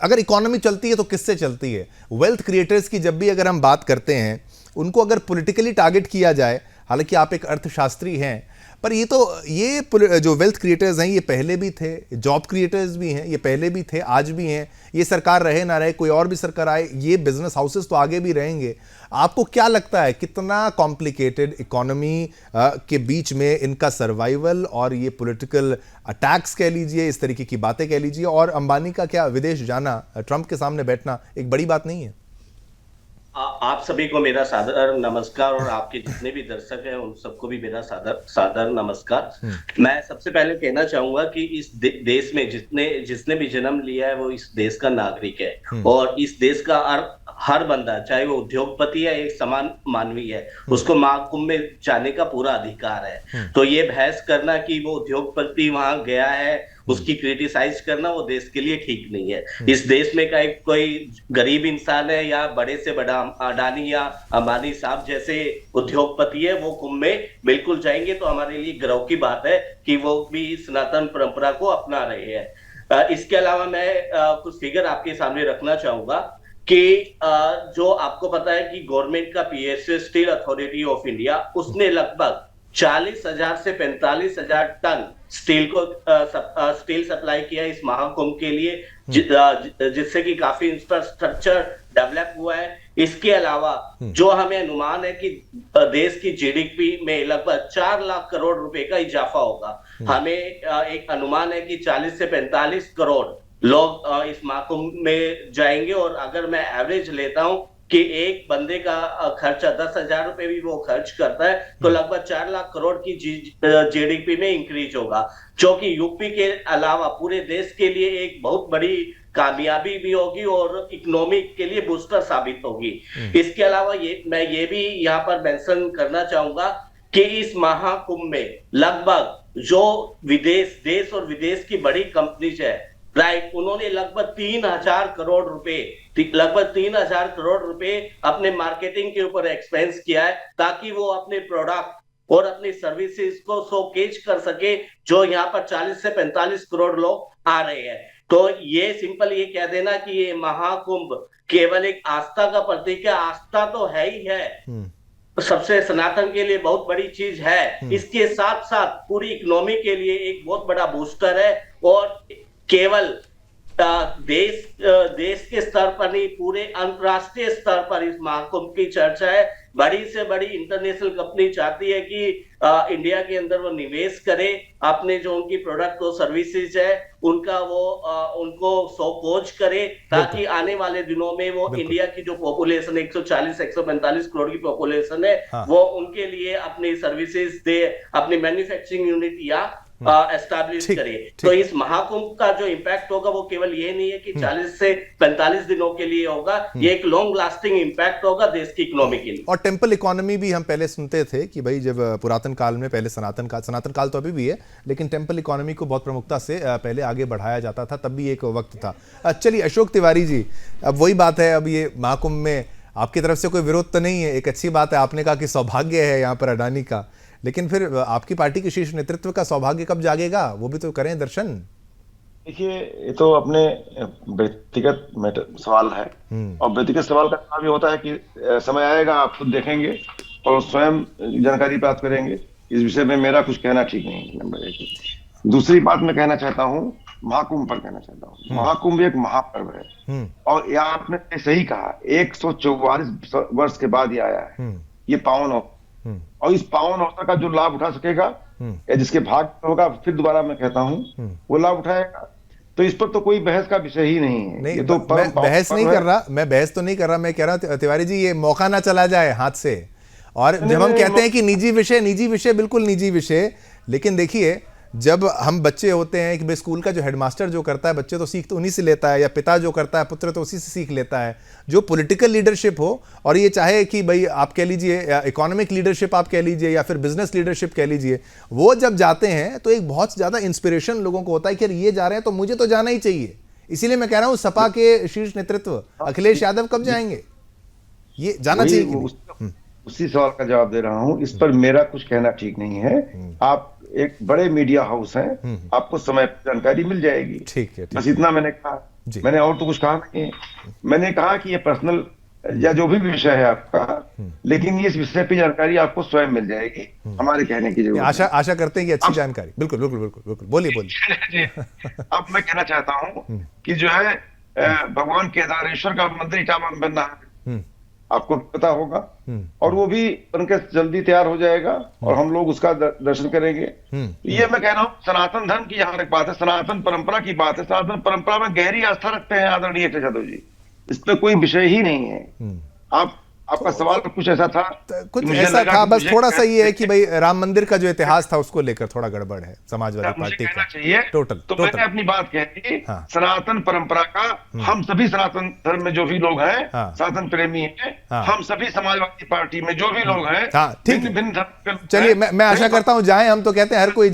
अगर इकोनॉमी चलती है तो किससे चलती है? वेल्थ क्रिएटर्स की जब भी अगर हम बात करते हैं, उनको अगर पॉलिटिकली टारगेट किया जाए, हालांकि आप एक अर्थशास्त्री हैं, पर ये जो वेल्थ क्रिएटर्स हैं ये पहले भी थे, जॉब क्रिएटर्स भी हैं, ये पहले भी थे, आज भी हैं। ये सरकार रहे ना रहे, कोई और भी सरकार आए, ये बिजनेस हाउसेस तो आगे भी रहेंगे। आपको क्या लगता है कितना कॉम्प्लिकेटेड इकोनॉमी के बीच में इनका सर्वाइवल और ये पॉलिटिकल अटैक्स कह लीजिए, इस तरीके की बातें कह लीजिए, और अंबानी का क्या विदेश जाना, ट्रंप के सामने बैठना एक बड़ी बात नहीं है?
आप सभी को मेरा सादर नमस्कार, और आपके जितने भी दर्शक हैं उन सबको भी मेरा सादर नमस्कार। मैं सबसे पहले कहना चाहूंगा कि इस देश में जिसने भी जन्म लिया है वो इस देश का नागरिक है, और इस देश का हर बंदा, चाहे वो उद्योगपति है, एक समान मानवी है, उसको महाकुंभ में जाने का पूरा अधिकार है। तो ये बहस करना कि वो उद्योगपति वहां गया है, उसकी क्रिटिसाइज करना, वो देश के लिए ठीक नहीं है। इस देश में कोई गरीब इंसान है या बड़े से बड़ा अडानी या अंबानी साहब जैसे उद्योगपति है, वो कुंभ में बिल्कुल जाएंगे, तो हमारे लिए गर्व की बात है कि वो भी सनातन परंपरा को अपना रहे हैं। इसके अलावा मैं कुछ फिगर आपके सामने रखना चाहूंगा कि जो आपको पता है कि गवर्नमेंट का PSA steel authority of India, उसने लगभग 40,000 से 45,000 टन स्टील सप्लाई किया इस महाकुंभ के लिए, जिससे कि काफी इंफ्रास्ट्रक्चर डेवलप हुआ है। इसके अलावा जो हमें अनुमान है कि देश की GDP में लगभग 4 लाख करोड़ रुपए का इजाफा होगा। हमें एक अनुमान है कि 40 से 45 करोड़ लोग इस महाकुंभ में जाएंगे, और अगर मैं एवरेज लेता हूं कि एक बंदे का खर्चा 10,000 रुपए भी वो खर्च करता है, तो लगभग 4 लाख करोड़ की GDP में इंक्रीज होगा, जो कि यूपी के अलावा पूरे देश के लिए एक बहुत बड़ी कामयाबी भी होगी और इकोनॉमी के लिए बूस्टर साबित होगी। इसके अलावा मैं ये भी यहाँ पर मेंशन करना चाहूंगा कि इस महाकुंभ में लगभग जो देश और विदेश की बड़ी कंपनीज है, राइट, उन्होंने लगभग 3,000 करोड़ रुपए अपने मार्केटिंग के ऊपर एक्सपेंस किया है, ताकि वो अपने प्रोडक्ट और अपनी सर्विसेज को शोकेज कर सके, जो यहाँ पर 40 से 45 करोड़ लोग आ रहे हैं। तो ये सिंपल ये कह देना कि ये महाकुंभ केवल एक आस्था का प्रतीक है, आस्था तो है ही है, सबसे सनातन के लिए बहुत बड़ी चीज है। इसके साथ साथ पूरी इकोनॉमी के लिए एक बहुत बड़ा बूस्टर है, और केवल देश के स्तर पर नहीं, पूरे अंतरराष्ट्रीय स्तर पर इस महाकुंभ की चर्चा है। बड़ी से बड़ी इंटरनेशनल कंपनी चाहती है कि इंडिया के अंदर वो निवेश करे, अपने जो उनकी प्रोडक्ट और सर्विसेज है उनको शोकोज करे, ताकि आने वाले दिनों में वो इंडिया की जो पॉपुलेशन 140-145 करोड़ की पॉपुलेशन है, वो उनके लिए अपनी सर्विसेज दे, अपनी मैन्युफैक्चरिंग यूनिट या एस्टैब्लिश करे। तो इस महाकुंभ का जो इम्पैक्ट होगा वो केवल ये नहीं है कि 40 से 45 दिनों के लिए होगा, ये एक लॉन्ग लास्टिंग इम्पैक्ट होगा देश की इकोनॉमी के लिए।
और टेम्पल इकोनॉमी भी हम पहले सुनते थे कि भाई जब पुरातन काल में, पहले सनातन काल तो अभी भी है, लेकिन टेम्पल इकोनॉमी को बहुत प्रमुखता से पहले आगे बढ़ाया जाता था, तब भी एक वक्त था। चलिए अशोक तिवारी जी, अब वही बात है, अब ये महाकुंभ में आपकी तरफ से कोई विरोध तो नहीं है, एक अच्छी बात है, आपने कहा कि सौभाग्य है यहाँ पर अडानी का, लेकिन फिर आपकी पार्टी के शीर्ष नेतृत्व का सौभाग्य कब जागेगा? वो भी तो करें दर्शन।
देखिए, ये तो अपने व्यक्तिगत सवाल है, और व्यक्तिगत सवाल का जवाब ये होता है कि समय आएगा, आप खुद देखेंगे और स्वयं जानकारी प्राप्त करेंगे। इस विषय में मेरा कुछ कहना ठीक नहीं है, नंबर 1। दूसरी बात मैं कहना चाहता हूं महाकुंभ पर कहना चाहता हूँ। महाकुंभ एक महापर्व है और यह आपने सही कहा, 144 वर्ष के बाद ये आया है। ये पावन अवसर, और इस पावन अवसर का जो लाभ उठा सकेगा या जिसके भाग्य होगा, फिर दोबारा मैं कहता हूँ, वो लाभ उठाएगा। तो इस पर तो कोई बहस का विषय ही नहीं है।
नहीं,
ये तो
मैं बहस नहीं कर रहा, मैं बहस तो नहीं कर रहा, मैं कह रहा हूँ तिवारी जी ये मौका ना चला जाए हाथ से। और जब हम कहते हैं कि निजी विषय बिल्कुल निजी विषय, लेकिन देखिए जब हम बच्चे होते हैं कि भाई स्कूल का जो हेडमास्टर जो करता है बच्चे तो सीख तो उन्हीं से लेता है, या पिता जो करता है पुत्र तो उसी से सीख लेता है। जो पॉलिटिकल लीडरशिप हो, और ये चाहे कि भाई आप कह लीजिए इकोनॉमिक लीडरशिप आप कह लीजिए या फिर बिजनेस लीडरशिप कह लीजिए, वो जब जाते हैं तो एक बहुत ज़्यादा इंस्पिरेशन लोगों को होता है कि यार ये जा रहे हैं तो मुझे तो जाना ही चाहिए। इसीलिए मैं कह रहा हूँ सपा के शीर्ष नेतृत्व अखिलेश यादव कब जाएंगे, ये जाना चाहिए कि नहीं?
उसी सवाल का जवाब दे रहा हूं। इस पर मेरा कुछ कहना ठीक नहीं है। आप एक बड़े मीडिया हाउस हैं, आपको समय पर जानकारी मिल जाएगी।
ठीक है,
बस इतना मैंने कहा, मैंने और तो कुछ कहा नहीं है। मैंने कहा कि ये पर्सनल या जो भी विषय है आपका, लेकिन इस विषय पे जानकारी आपको स्वयं मिल जाएगी, हमारे कहने की जरूरत
आशा करते हैं कि अच्छी जानकारी। बिल्कुल बिल्कुल बिल्कुल बिल्कुल, बोलिए।
अब मैं कहना चाहता हूँ कि जो है भगवान केदारेश्वर का मंदिर इटावा में बन रहा है, आपको पता होगा, और वो भी बनकर जल्दी तैयार हो जाएगा और हम लोग उसका दर्शन करेंगे। ये मैं कह रहा हूँ, सनातन धर्म की जहां तक बात है, सनातन परंपरा की बात है, सनातन परंपरा में गहरी आस्था रखते हैं आदरणीय यादव जी, इसमें कोई विषय ही नहीं है। आपका सवाल कुछ ऐसा था,
कुछ ऐसा था, बस थोड़ा सा ये है कि भाई राम मंदिर का जो इतिहास था उसको लेकर थोड़ा गड़बड़ है समाजवादी पार्टी का।
चाहिए तो मैंने अपनी बात कह दी। सनातन परंपरा का हम सभी सनातन धर्म में जो भी लोग हैं, सनातन प्रेमी हैं, हम सभी समाजवादी पार्टी में जो भी लोग हैं, भिन्न धर्म।
चलिए मैं आशा करता हूँ जाए, हम तो कहते हैं हर कोई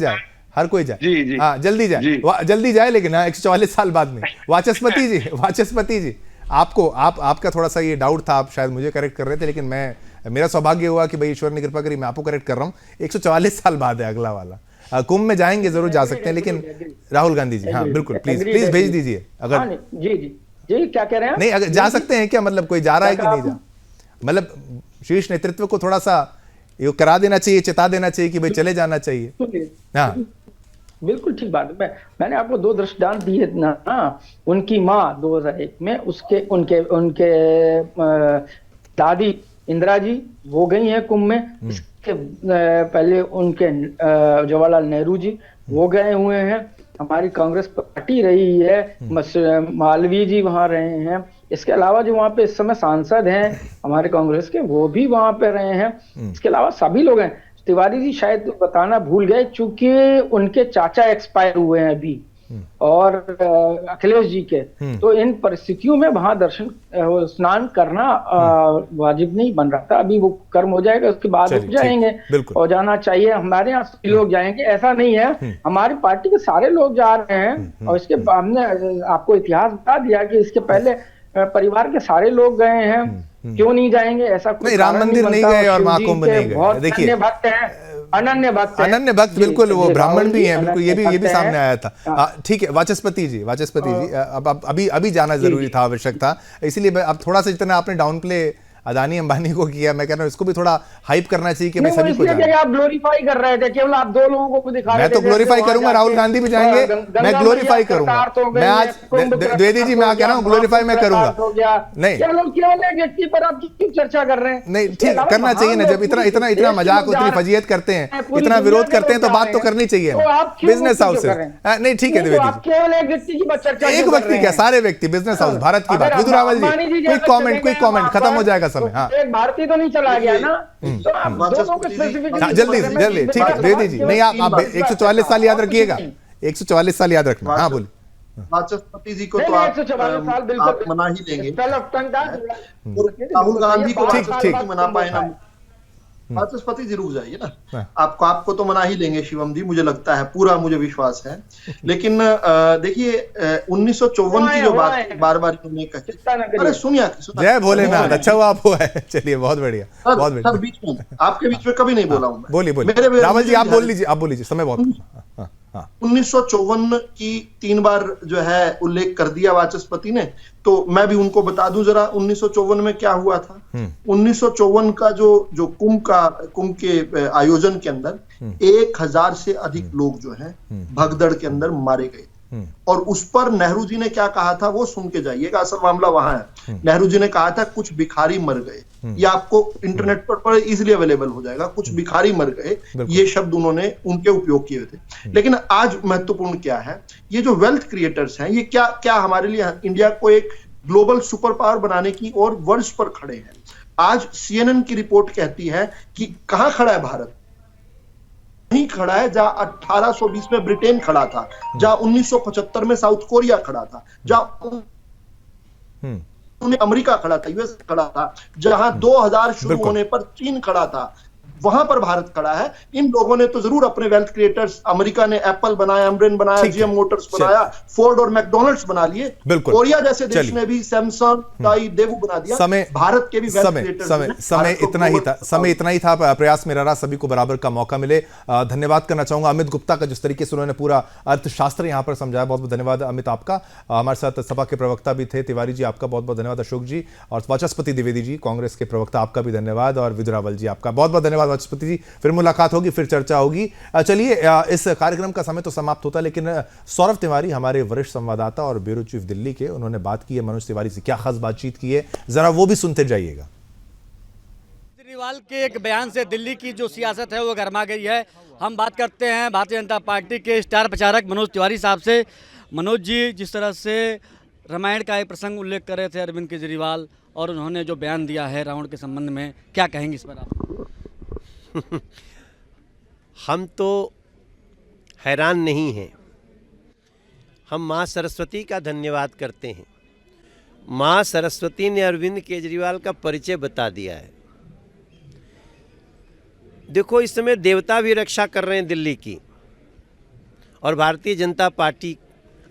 जाए,
जी
हाँ जल्दी जाए, लेकिन 144 साल बाद में। वाचस्पति जी आपका थोड़ा सा ये डाउट था, आप शायद मुझे करेक्ट कर रहे थे, लेकिन मेरा सौभाग्य हुआ कि भाई ईश्वर ने कृपा करी, मैं आपको करेक्ट कर रहा हूँ। 144 साल बाद है अगला वाला। कुंभ में जाएंगे, जरूर जा सकते हैं, लेकिन राहुल गांधी जी, हाँ बिल्कुल, प्लीज भेज दीजिए अगर
जी क्या कह रहे हैं?
नहीं, अगर जा सकते हैं क्या, मतलब कोई जा रहा है कि नहीं जा, मतलब शीर्ष नेतृत्व को थोड़ा सा ये करा देना चाहिए, चेता देना चाहिए कि भाई चले जाना चाहिए। हाँ
बिल्कुल ठीक बात है। मैंने आपको 2 दृष्टांत दिए ना, उनकी माँ 2001 में, उनके दादी इंदिरा जी वो गई हैं कुंभ में, इसके पहले उनके जवाहरलाल नेहरू जी वो गए हुए हैं, हमारी कांग्रेस पार्टी रही है, मालवीय जी वहां रहे हैं, इसके अलावा जो वहां पे इस समय सांसद हैं हमारे कांग्रेस के वो भी वहां पे रहे हैं, इसके अलावा सभी लोग हैं। तिवारी जी शायद बताना भूल गए, चूंकि उनके चाचा एक्सपायर हुए हैं अभी, और अखिलेश जी के, तो इन परिस्थितियों में वहां दर्शन स्नान करना वाजिब नहीं बन रहा था। अभी वो कर्म हो जाएगा, उसके बाद रुक जाएंगे और जाना चाहिए। हमारे यहाँ सभी लोग जाएंगे, ऐसा नहीं है, हमारी पार्टी के सारे लोग जा रहे हैं। और इसके हमने आपको इतिहास बता दिया कि इसके पहले परिवार के सारे लोग गए हैं, क्यों नहीं जाएंगे? ऐसा
नहीं, राम मंदिर नहीं गए और महाकुंभ नहीं गए। देखिए
भक्त हैं, अनन्य भक्त
बिल्कुल, वो ब्राह्मण भी हैं, बिल्कुल ये भी सामने आया था। ठीक है, वाचस्पति जी अब अभी जाना जरूरी था, आवश्यक था, इसीलिए अब थोड़ा सा जितना आपने डाउन प्ले अदानी अंबानी को किया, मैं कह रहा हूँ इसको भी थोड़ा हाइप करना चाहिए कि भाई सभी को जाना।
आप ग्लोरीफाई कर रहे थे, केवल आप 2 लोगों को दिखा रहे थे।
मैं तो ग्लोरीफाई करूंगा, राहुल गांधी भी जाएंगे, मैं ग्लोरीफाई करूंगा। मैं आज द्विवेदी जी मैं कह रहा हूँ ग्लोरीफाई मैं करूंगा। नहीं
केवल एक व्यक्ति पर आप क्यों चर्चा कर रहे हैं?
नहीं ठीक, करना चाहिए ना, जब इतना मजाक इतनी फजीयत करते हैं, इतना विरोध करते हैं, तो बात तो करनी चाहिए। बिजनेस हाउस नहीं, ठीक है द्विवेदी जी,
केवल एक व्यक्ति की बात चर्चा,
एक व्यक्ति क्या, सारे व्यक्ति, बिजनेस हाउस, भारत की बात। विदु रावल जी क्विक कमेंट, खत्म हो जाएगा समय। हाँ
एक भारतीय तो नहीं चला गया ना, तो आप दोनों को स्पेसिफिकली
जल्दी ठीक है दे दीजिए। नहीं आप 144 साल याद रखिएगा, 144 साल याद रखना। हाँ बोलिए।
वाचस्पति जी को तो आप मना ही देंगे, राहुल गांधी को वाचस्पति मना पाए ना, वाचस्पति जी रुक जाइए ना, आपको तो मना ही लेंगे शिवम जी, मुझे लगता है, पूरा मुझे विश्वास है। लेकिन देखिए 1954 की जो बात बार बार कही, अरे सुनिए,
जय भोलेनाथ, अच्छा हुआ आप है, चलिए बहुत बढ़िया, बहुत बढ़िया।
सर बीच में आपके बीच में कभी नहीं बोला हूँ मैं।
बोलिए रावल जी, आप बोल लीजिए, समय बहुत।
1954 की 3 बार जो है उल्लेख कर दिया वाचस्पति ने, तो मैं भी उनको बता दूं जरा 1954 में क्या हुआ था। 1954 का जो कुंभ के आयोजन के अंदर 1000 से अधिक लोग जो हैं भगदड़ के अंदर मारे गए। और उस पर नेहरू जी ने क्या कहा था वो सुन के जाइएगा, असल मामला वहां है। नेहरू जी ने कहा था कुछ भिखारी मर गए, ये आपको इंटरनेट पर इजीली अवेलेबल हो जाएगा, कुछ भिखारी मर गए, ये शब्द उन्होंने उनके उपयोग किए थे। लेकिन आज महत्वपूर्ण क्या है, ये जो वेल्थ क्रिएटर्स हैं, ये क्या क्या हमारे लिए इंडिया को एक ग्लोबल सुपर पावर बनाने की ओर वर्ष पर खड़े हैं। आज CNN की रिपोर्ट कहती है कि कहां खड़ा है भारत, नहीं खड़ा है जहां 1820 में ब्रिटेन खड़ा था, जहां 1975 में साउथ कोरिया खड़ा था, जहां अमेरिका खड़ा था, यूएस खड़ा था, जहां 2000 शुरू होने पर चीन खड़ा था, वहां पर भारत खड़ा है। इन लोगों ने तो जरूर अपने वेल्थ क्रिएटर्स, अमेरिका ने एप्पल बनाया, एमरेन बनाया, GM मोटर्स बनाया, फोर्ड और मैकडॉनल्ड्स बना लिए, कोरिया जैसे देश ने भी सैमसंग, टाई, देवू बना दिया। भारत के भी वेल्थ क्रिएटर्स
समय इतना ही था। प्रयास मेरा रहा सभी को बराबर का मौका मिले। धन्यवाद करना चाहूंगा अमित गुप्ता का, जिस तरीके से उन्होंने पूरा अर्थशास्त्र यहां पर समझाया। बहुत बहुत धन्यवाद अमित आपका। हमारे साथ सपा के प्रवक्ता भी थे तिवारी जी, आपका बहुत बहुत धन्यवाद। अशोक जी और वाचस्पति द्विवेदी जी कांग्रेस के प्रवक्ता, आपका भी धन्यवाद। और विदुरावल जी आपका बहुत बहुत धन्यवाद। वाचस्पति जी, फिर मुलाकात होगी, फिर चर्चा होगी। चलिए, इस कार्यक्रम का समय तो समाप्त होता, लेकिन सौरभ तिवारी हमारे वरिष्ठ संवाददाता और ब्यूरो चीफ दिल्ली के, उन्होंने बात की है मनोज तिवारी से, क्या खास बातचीत की है, जरा वो भी सुनते जाइएगा।
केजरीवाल के एक बयान से दिल्ली की जो सियासत है वो गर्मा गई है। हम बात करते हैं भारतीय जनता पार्टी के स्टार प्रचारक मनोज तिवारी साहब से। मनोज जी, जिस तरह से रामायण का एक प्रसंग उल्लेख कर रहे थे अरविंद केजरीवाल, और उन्होंने जो बयान दिया है रावण के संबंध में, क्या कहेंगे इस पर आप?
हम तो हैरान नहीं हैं, हम माँ सरस्वती का धन्यवाद करते हैं। माँ सरस्वती ने अरविंद केजरीवाल का परिचय बता दिया है। देखो, इस समय देवता भी रक्षा कर रहे हैं दिल्ली की, और भारतीय जनता पार्टी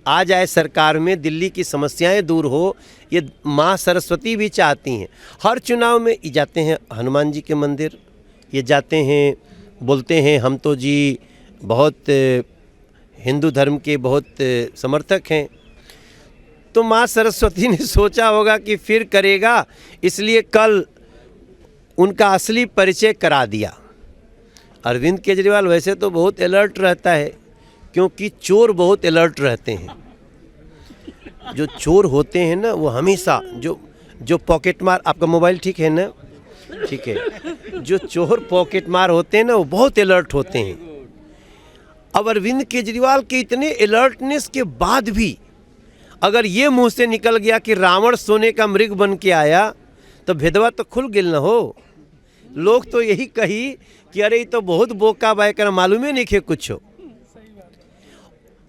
आ जाए सरकार में, दिल्ली की समस्याएं दूर हो, ये माँ सरस्वती भी चाहती हैं। हर चुनाव में ये जाते हैं हनुमान जी के मंदिर, ये जाते हैं, बोलते हैं हम तो जी बहुत हिंदू धर्म के बहुत समर्थक हैं। तो माँ सरस्वती ने सोचा होगा कि फिर करेगा, इसलिए कल उनका असली परिचय करा दिया। अरविंद केजरीवाल वैसे तो बहुत अलर्ट रहता है, क्योंकि चोर बहुत अलर्ट रहते हैं। जो चोर होते हैं ना, वो हमेशा जो पॉकेट मार, आपका मोबाइल ठीक है ना? ठीक है। जो चोर पॉकेट मार होते हैं ना, वो बहुत अलर्ट होते हैं। अब अरविंद केजरीवाल के इतने अलर्टनेस के बाद भी अगर ये मुंह से निकल गया कि रावण सोने का मृग बन के आया, तो भेदवा तो खुल गिल न हो। लोग तो यही कही कि अरे ये तो बहुत बोका बायकर, मालूम ही नहीं खे कुछ हो।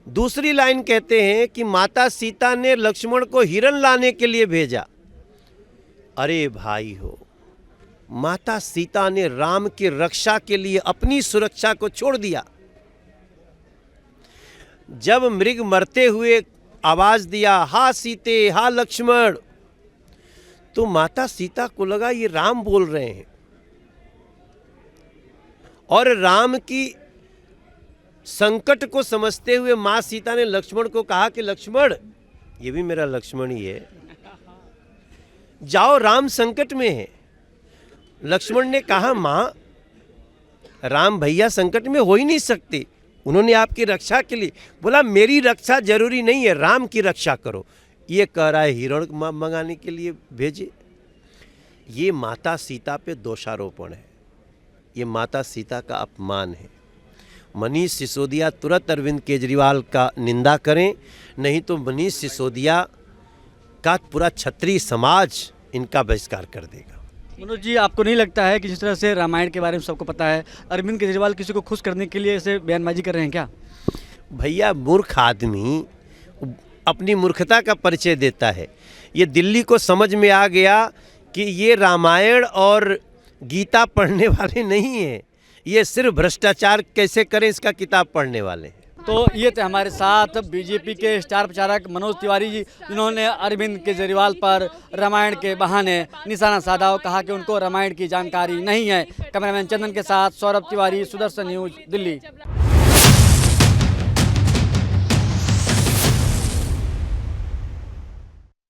दूसरी लाइन कहते हैं कि माता सीता ने लक्ष्मण को हिरण लाने के लिए भेजा। अरे भाई हो, माता सीता ने राम की रक्षा के लिए अपनी सुरक्षा को छोड़ दिया। जब मृग मरते हुए आवाज दिया, हा सीते हा लक्ष्मण, तो माता सीता को लगा ये राम बोल रहे हैं, और राम की संकट को समझते हुए मां सीता ने लक्ष्मण को कहा कि लक्ष्मण, ये भी मेरा लक्ष्मण ही है, जाओ, राम संकट में है। लक्ष्मण ने कहा, मां, राम भैया संकट में हो ही नहीं सकते, उन्होंने आपकी रक्षा के लिए बोला, मेरी रक्षा जरूरी नहीं है, राम की रक्षा करो। ये कह रहा है हिरण मंगाने के लिए भेजे। ये माता सीता पे दोषारोपण है, ये माता सीता का अपमान है। मनीष सिसोदिया तुरंत अरविंद केजरीवाल का निंदा करें, नहीं तो मनीष सिसोदिया का पूरा क्षत्रिय समाज इनका बहिष्कार कर देगा।
मनोज जी, आपको नहीं लगता है कि जिस तरह से रामायण के बारे में सबको पता है, अरविंद केजरीवाल किसी को खुश करने के लिए ऐसे बयानबाजी कर रहे हैं क्या?
भैया, मूर्ख आदमी अपनी मूर्खता का परिचय देता है। ये दिल्ली को समझ में आ गया कि ये रामायण और गीता पढ़ने वाले नहीं हैं, ये सिर्फ भ्रष्टाचार कैसे करें इसका किताब पढ़ने वाले हैं।
तो ये थे हमारे साथ बीजेपी के स्टार प्रचारक मनोज तिवारी जी, जिन्होंने अरविंद केजरीवाल पर रामायण के बहाने निशाना साधा और कहा कि उनको रामायण की जानकारी नहीं है। कैमरामैन चंदन के साथ सौरभ तिवारी, सुदर्शन न्यूज, दिल्ली।